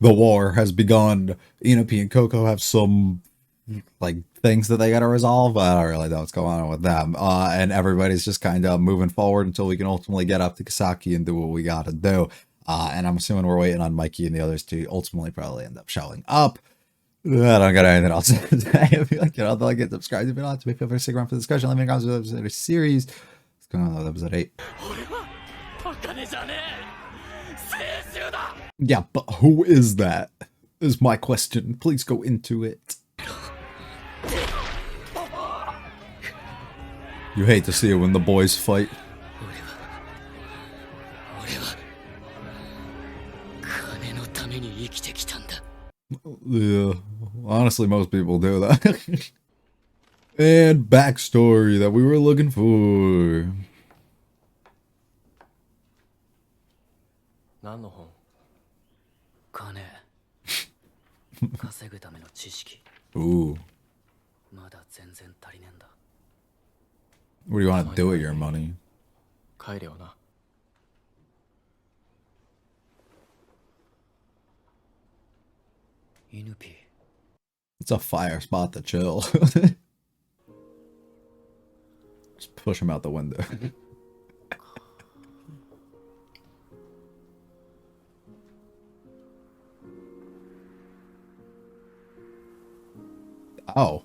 the war has begun. Inopi and Coco have some like things that they gotta resolve. I don't really know what's going on with them. And everybody's just kind of moving forward until we can ultimately get up to Kisaki and do what we gotta do. And I'm assuming we're waiting on Mikey and the others to ultimately probably end up showing up. I don't got anything else to say. If you like it, I'll like it, subscribe if you're not to me. Feel free to stick around for the discussion. Let me know in the comments of the series. What's going on with episode 8? Yeah, but who is that? Is my question. Please go into it. You hate to see it when the boys fight. Yeah, honestly, most people do that. And backstory that we were looking for. Ooh. What do you want to do with your money? It's a fire spot to chill. Just push him out the window. Oh.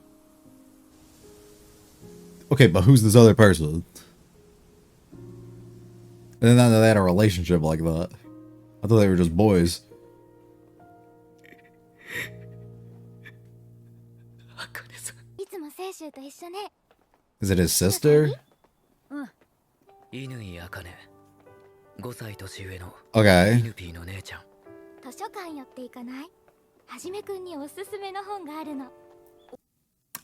Okay, but who's this other person? And then they had a relationship like that. I thought they were just boys. Is it his sister? Okay.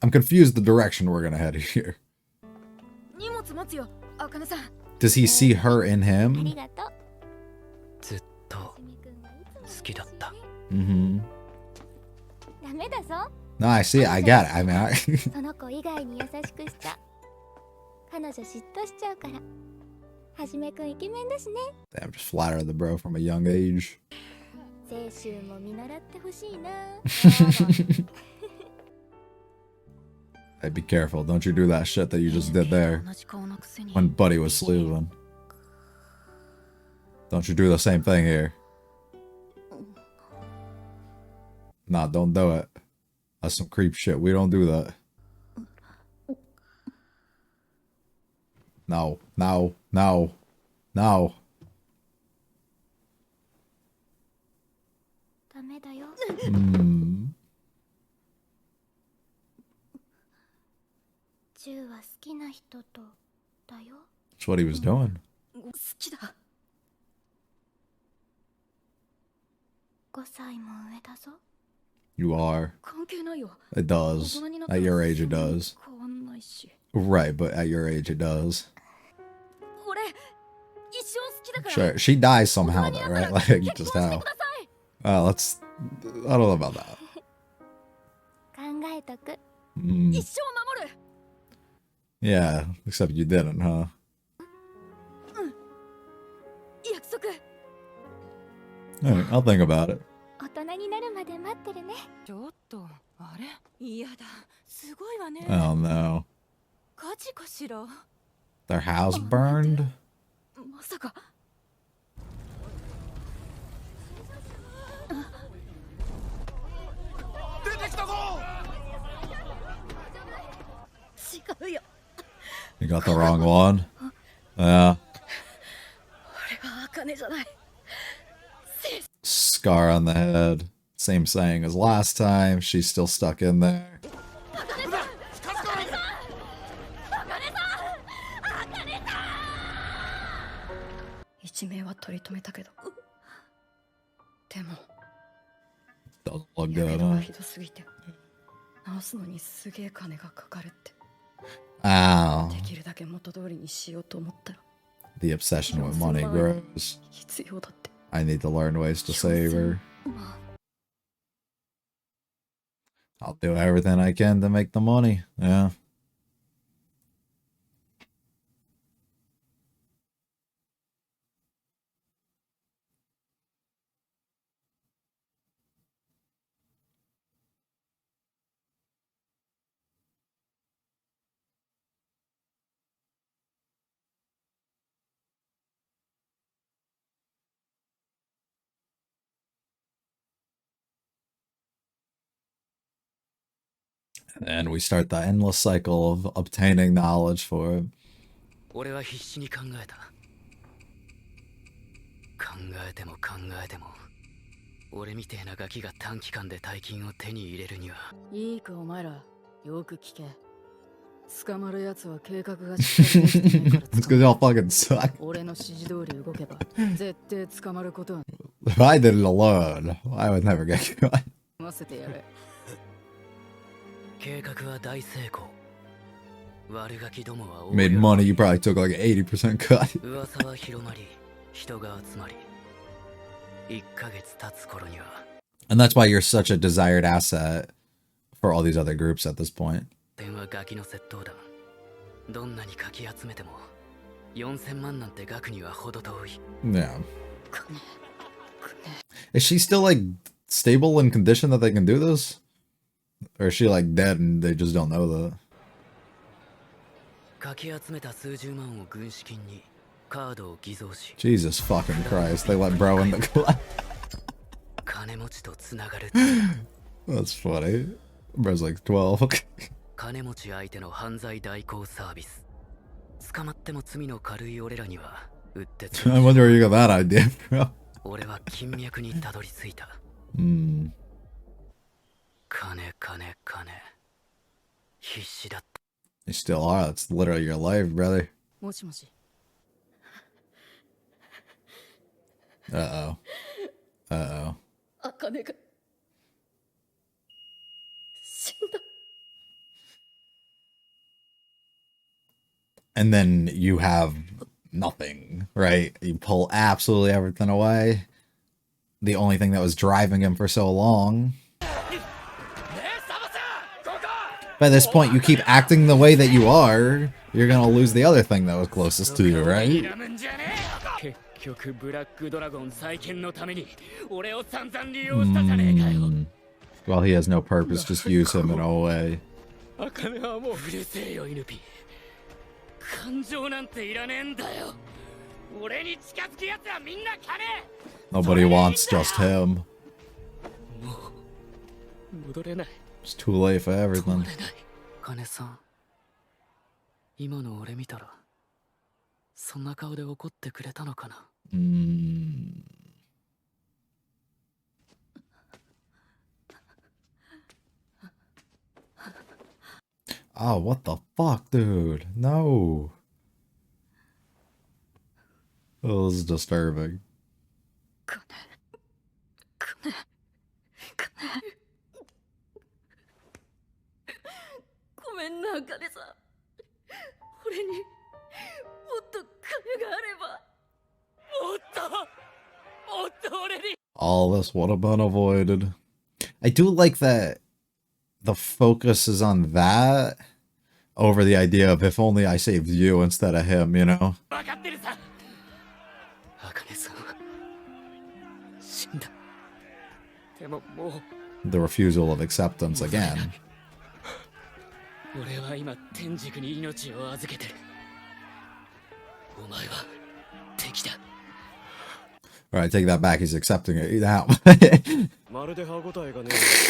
I'm confused the direction we're gonna head here. Does he see her in him? Mm-hmm. No, I see it. I get it. I mean, I'm just flattering the bro from a young age. Hey, be careful. Don't you do that shit that you just did there when Buddy was sleeping. Don't you do the same thing here. Nah, don't do it. That's some creep shit. We don't do that. No, no, no, no. That's what he was doing. You are. It does. At your age, it does. Right, but at your age, it does. Sure, she dies somehow though, right? Like, just how? Let's... I don't know about that. Yeah, except you didn't, huh? Alright, I'll think about it. Oh no. Their house burned? You got the wrong one? Yeah. Scar on the head. Same saying as last time. She's still stuck in there. Doesn't look good, huh? Ow. The obsession with money grows. I need to learn ways to save her. I'll do everything I can to make the money. Yeah. And we start the endless cycle of obtaining knowledge for it. 俺は必死に考えた。考えても考えても、俺みてえなガキが短期間で大金を手に入れるには。いいかお前ら、よく聞け。捕まるやつは計画がしっかりできてないから It's because y'all fucking suck. 俺の指示通り動けば絶対捕まることは If I did it alone, I would never get caught. ませてやれ。計画は大成功。悪ガキどもは Made money, you probably took like an 80% cut. 噂は広まり、人が集まり、1ヶ月経つ頃には。And that's why you're such a desired asset for all these other groups at this point. 電話ガキの窃盗団。どんなにかき集めても4000万なんて額には程遠い。Yeah. Is she still like stable in condition that they can do this? Or is she like dead and they just don't know that? かき集めた数十万を軍資金にカードを偽造し。 Jesus fucking Christ, they let bro in the club. 金持ちとつながる。 That's funny. Bro's like 12. 金持ち相手の犯罪代行サービス。捕まっても罪の軽い俺らにはうってつ。 I wonder where you got that idea from. 俺は金脈にたどり着いた。Hmm. 金金金。必死だった。 You still are. That's literally your life, brother. もしもし。 Uh-oh. Uh-oh. あかねが死んだ。 And then you have nothing, right? You pull absolutely everything away. The only thing that was driving him for so long. By this point, you keep acting the way that you are, you're gonna lose the other thing that was closest to you, right? Well, he has no purpose, just use him in a way. 感情なんていらねえんだよ。俺に近づくやつはみんな金。 Nobody wants just him. もう戻れない。 It's too late for everything. 戻れない。金さん、今の俺見たらそんな顔で怒ってくれたのかな。Oh, what the fuck, dude? No. Oh, this is disturbing. 金金金。ごめんな、あかねさん。俺にもっと金があれば。もっと俺に。 All this would have been avoided. I do like that the focus is on that over the idea of if only I saved you instead of him, you know? 分かってるさ。あかねさんは死んだ。でももう。 The refusal of acceptance again. 俺は今天竺に命を預けてる。お前は敵だ。 Alright, take that back. He's accepting it now.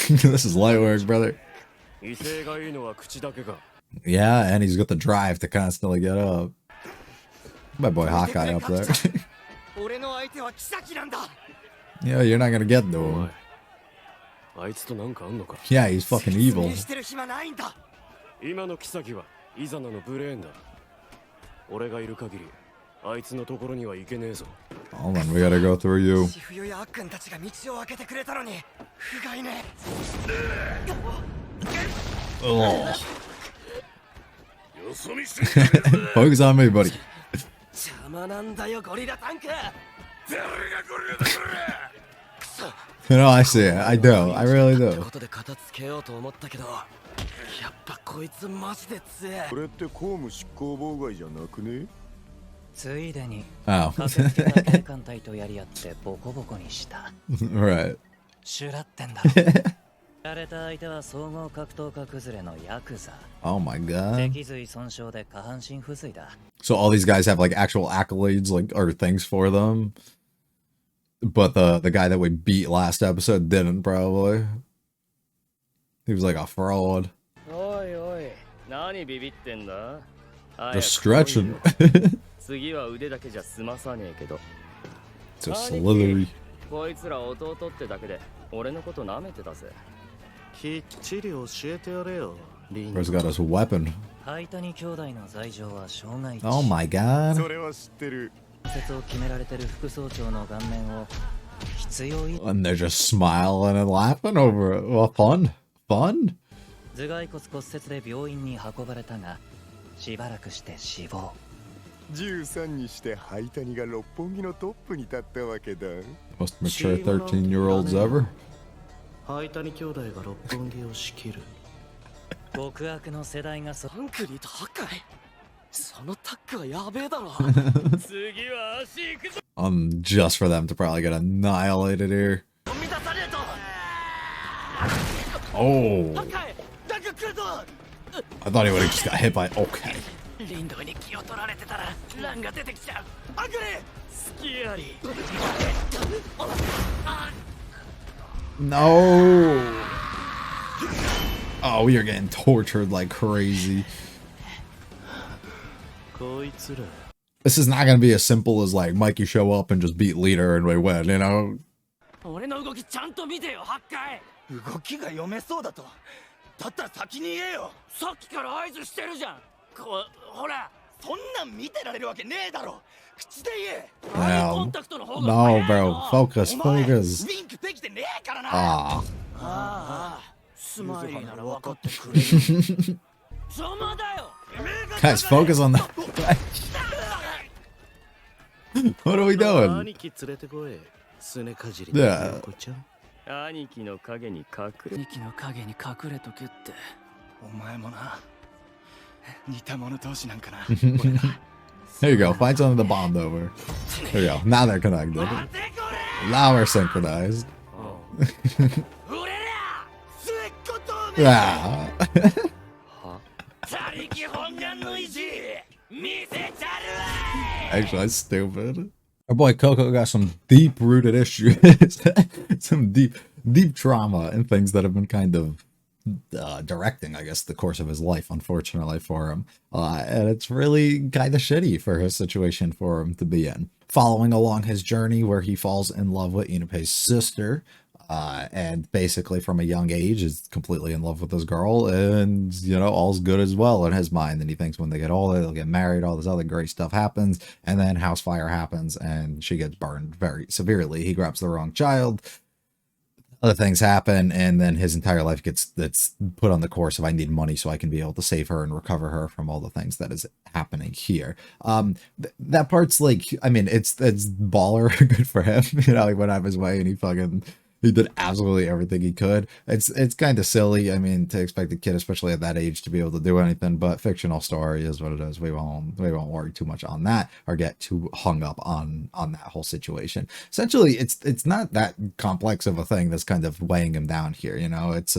This is light work, brother. Yeah, and he's got the drive to constantly get up. My boy Hawkeye up there. Yeah, you're not gonna get to him. Yeah, he's fucking evil. Oh man, we gotta go through you. Oh. Focus on me, buddy. You know, I see it. I do. I really do. Oh. Right. やれた相手は総合格闘家崩れのヤクザ。 Oh my god. 脊髄損傷で下半身不随だ。 So all these guys have like actual accolades, like, or things for them. But the guy that we beat last episode didn't, probably. He was like a fraud. 何ビビってんだ。 Just stretching. 次は腕だけじゃ済まさねえけど。 It's a slithery. こいつら弟ってだけで俺のこと舐めてたぜ。きっちり教えてやれよ。 Where's got his weapon? ハイタニ兄弟の罪状は傷害致 Oh my god. それは知ってる。説を決められてる副総長の顔面を必要以 And they're just smiling and laughing over it. Well, fun. Fun? 頭蓋骨骨折で病院に運ばれたがしばらくして死亡。 13にしてハイタニが六本木のトップに立ったわけだ。 Most mature 13-year-olds ever. ハイタニ兄弟が六本木を仕切る。極悪の世代がそハンクリーとハッカイ、そのタッグはやべえだろ。次は足行くぞ。 Just for them to probably get annihilated here. 満たさねえと。 Oh. ハッカイ、タッグ来るぞ。 I thought he would have just got hit by... Okay. リンドウに気を取られてたらランが出てきちゃう。ハンクリー、スキーアリー。 No. Oh, we are getting tortured like crazy. こいつら。 This is not going to be as simple as like Mikey show up and just beat leader and we win, you know? 俺の動きちゃんと見てよ、ハッカイ。動きが読めそうだと。だったら先に言えよ。さっきから合図してるじゃん。ほら。 そんなん見てられるわけねえだろ。口で言え。 No, no, bro. Focus, focus. リンクできてねえからな。 Ah. ああ、スマイリーなら分かってくれる。邪魔だよ。 Guys, focus on that. What are we doing? 兄貴連れてこい。すねかじり。 Yeah. 兄貴の影に隠れ。兄貴の影に隠れとけって。お前もな。似た者同士なんかな。 There you go. Find some of the bond over. There you go. Now they're connected. Now we're synchronized. Yeah. Actually, that's stupid. Our boy Coco got some deep-rooted issues. Some deep trauma and things that have been kind of directing, I guess, the course of his life, unfortunately for him. And it's really kind of shitty for his situation for him to be in. Following along his journey where he falls in love with Inupei's sister, and basically from a young age is completely in love with this girl, and, you know, all's good as well in his mind. And he thinks when they get older, they'll get married, all this other great stuff happens, and then house fire happens, and she gets burned very severely. He grabs the wrong child. Other things happen, and then his entire life that's put on the course of I need money so I can be able to save her and recover her from all the things that is happening here. That part's like, I mean, it's baller, good for him. You know, he went out of his way and he did absolutely everything he could. It's kind of silly, I mean, to expect a kid, especially at that age, to be able to do anything, but fictional story is what it is. We won't worry too much on that or get too hung up on that whole situation. Essentially, it's not that complex of a thing that's kind of weighing him down here, you know? It's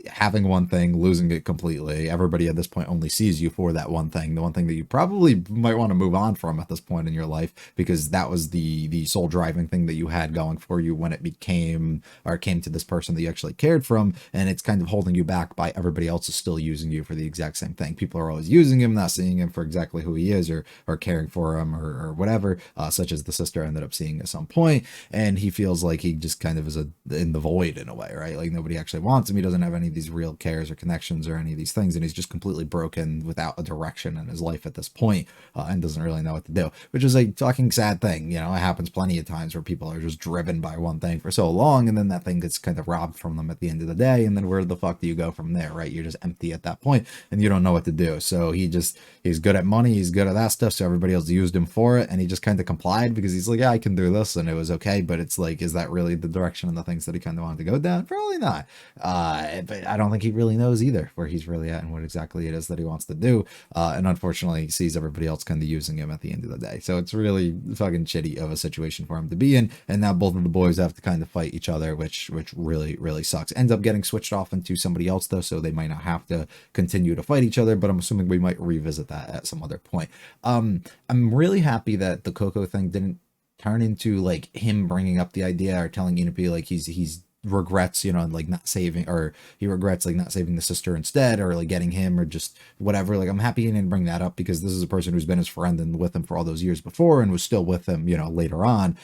having one thing, losing it completely. Everybody at this point only sees you for that one thing, the one thing that you probably might want to move on from at this point in your life, because that was the sole driving thing that you had going for you when it came to this person that you actually cared from, and it's kind of holding you back by everybody else is still using you for the exact same thing. People are always using him, not seeing him for exactly who he is or caring for him or whatever, such as the sister ended up seeing at some point, and he feels like he just kind of is in the void in a way, right? Like nobody actually wants him. He doesn't have any of these real cares or connections or any of these things, and he's just completely broken without a direction in his life at this point, and doesn't really know what to do, which is a fucking sad thing. You know, it happens plenty of times where people are just driven by one thing for so long, and then that thing gets kind of robbed from them at the end of the day, and then where the fuck do you go from there, right? You're just empty at that point and you don't know what to do. So he's good at money, he's good at that stuff, so everybody else used him for it, and he just kind of complied because he's like, yeah, I can do this, and it was okay. But it's like, is that really the direction and the things that he kind of wanted to go down? Probably not. But I don't think he really knows either where he's really at and what exactly it is that he wants to do, and unfortunately he sees everybody else kind of using him at the end of the day. So it's really fucking shitty of a situation for him to be in, and now both of the boys have to kind of fight each other, which really sucks. Ends up getting switched off into somebody else though, so they might not have to continue to fight each other, but I'm assuming we might revisit that at some other point. I'm really happy that the Coco thing didn't turn into like him bringing up the idea or telling Inupi like he's regrets, you know, like not saving, or he regrets like not saving the sister instead, or like getting him, or just whatever. Like I'm happy he didn't bring that up, because this is a person who's been his friend and with him for all those years before, and was still with him, you know, later on,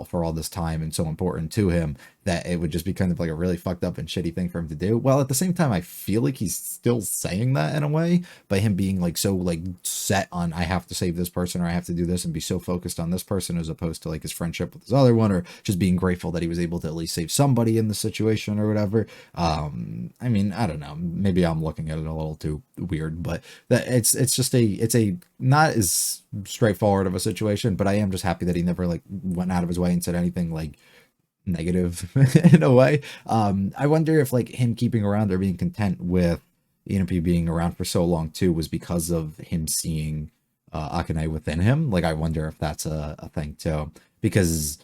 for all this time, and so important to him, that it would just be kind of like a really fucked up and shitty thing for him to do. Well, at the same time, I feel like he's still saying that in a way, by him being like so like set on, I have to save this person, or I have to do this, and be so focused on this person, as opposed to like his friendship with his other one, or just being grateful that he was able to at least save somebody in the situation or whatever. I mean, I don't know, maybe I'm looking at it a little too weird, but that it's just it's a not as straightforward of a situation. But I am just happy that he never like went out of his way and said anything like negative in a way. I wonder if like him keeping around or being content with Inopi being around for so long too was because of him seeing Akane within him. Like I wonder if that's a thing too, because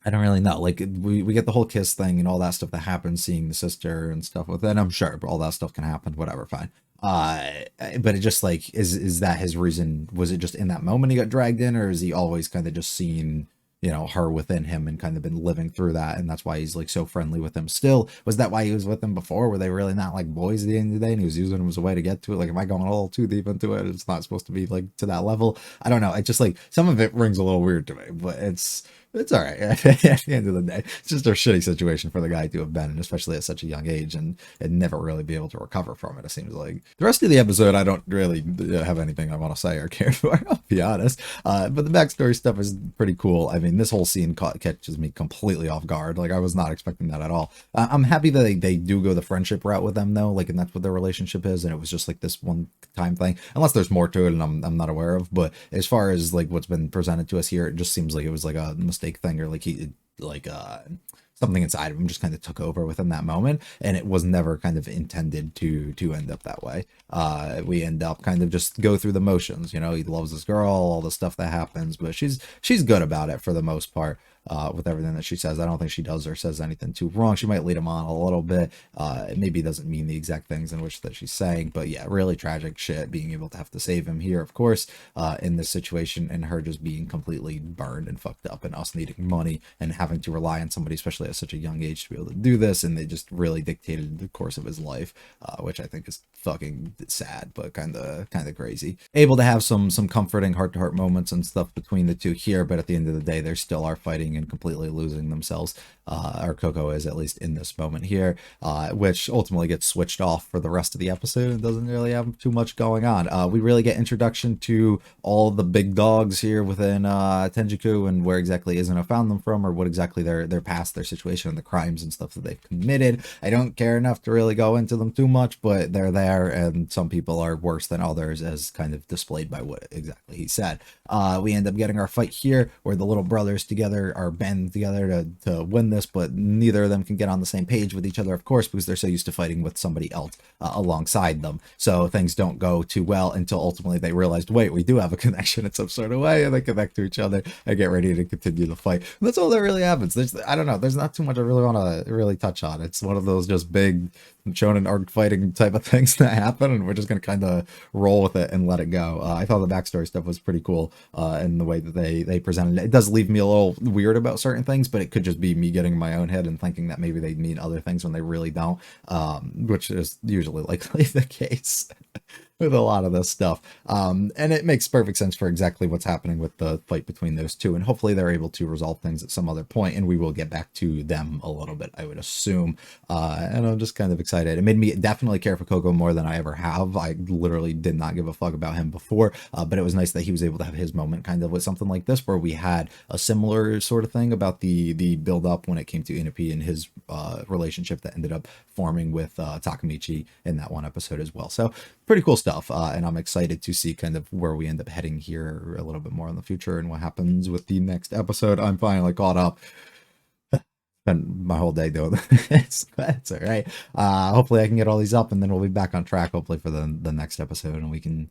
I don't really know. Like we get the whole kiss thing and all that stuff that happens, seeing the sister and stuff with it. I'm sure all that stuff can happen, whatever, fine. But it just like is that his reason? Was it just in that moment he got dragged in, or is he always kind of just seen, you know, her within him and kind of been living through that, and that's why he's like so friendly with him still? Was that why he was with them before? Were they really not like boys at the end of the day, and he was using them as a way to get to it? Like, am I going a little too deep into it? It's not supposed to be like to that level. I don't know. It just like some of it rings a little weird to me, but it's all right. At the end of the day, it's just a shitty situation for the guy to have been in, especially at such a young age, and never really be able to recover from it, it seems like. The rest of the episode, I don't really have anything I want to say or care for, I'll be honest. But the backstory stuff is pretty cool. I mean, this whole scene catches me completely off guard. Like, I was not expecting that at all. I'm happy that they do go the friendship route with them, though, like, and that's what their relationship is, and it was just like this one time thing, unless there's more to it and I'm not aware of. But as far as like what's been presented to us here, it just seems like it was like a mistake thing, or like something inside of him just kind of took over within that moment, and it was never kind of intended to end up that way. We end up kind of just go through the motions, you know. He loves this girl, all the stuff that happens, but she's good about it for the most part. With everything that she says, I don't think she does or says anything too wrong. She might lead him on a little bit. It maybe doesn't mean the exact things in which that she's saying, but yeah, really tragic shit, being able to have to save him here, of course, in this situation, and her just being completely burned and fucked up, and us needing money and having to rely on somebody, especially at such a young age, to be able to do this, and they just really dictated the course of his life, which I think is fucking sad, but kind of crazy. Able to have some comforting heart-to-heart moments and stuff between the two here, but at the end of the day, they still are fighting and completely losing themselves, or Coco is, at least in this moment here, which ultimately gets switched off for the rest of the episode and doesn't really have too much going on. We really get introduction to all the big dogs here within Tenjiku, and where exactly Izuno found them from, or what exactly their past, their situation, and the crimes and stuff that they've committed. I don't care enough to really go into them too much, but they're there, and some people are worse than others, as kind of displayed by what exactly he said. We end up getting our fight here, where the little brothers together are banding together to win this, but neither of them can get on the same page with each other, of course, because they're so used to fighting with somebody else alongside them. So things don't go too well until ultimately they realized, wait, we do have a connection in some sort of way, and they connect to each other and get ready to continue the fight. And that's all that really happens. I don't know, there's not too much I really want to really touch on. It's one of those just big shonen arc fighting type of things that happen, and we're just going to kind of roll with it and let it go. I thought the backstory stuff was pretty cool, in the way that they presented it. It does leave me a little weird about certain things, but it could just be me getting in my own head and thinking that maybe they mean other things when they really don't, which is usually likely the case with a lot of this stuff. And it makes perfect sense for exactly what's happening with the fight between those two, and hopefully they're able to resolve things at some other point, and we will get back to them a little bit, I would assume. And I'm just kind of excited. It made me definitely care for Coco more than I ever have. I literally did not give a fuck about him before, but it was nice that he was able to have his moment kind of with something like this, where we had a similar sort of thing about the build up when it came to Inopi and his relationship that ended up forming with Takamichi in that one episode as well. So pretty cool stuff, and I'm excited to see kind of where we end up heading here a little bit more in the future, and what happens with the next episode. I'm finally caught up. Spent my whole day doing this. That's all right. Hopefully I can get all these up, and then we'll be back on track, hopefully, for the next episode, and we can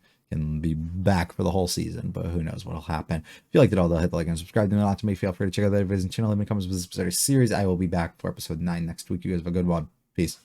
be back for the whole season, but who knows what'll happen. If you liked it all, though, hit the like and subscribe. Do not to me. Feel free to check out the other videos and channel. Leave me comments with this episode series. I will be back for episode 9 next week. You guys have a good one. Peace.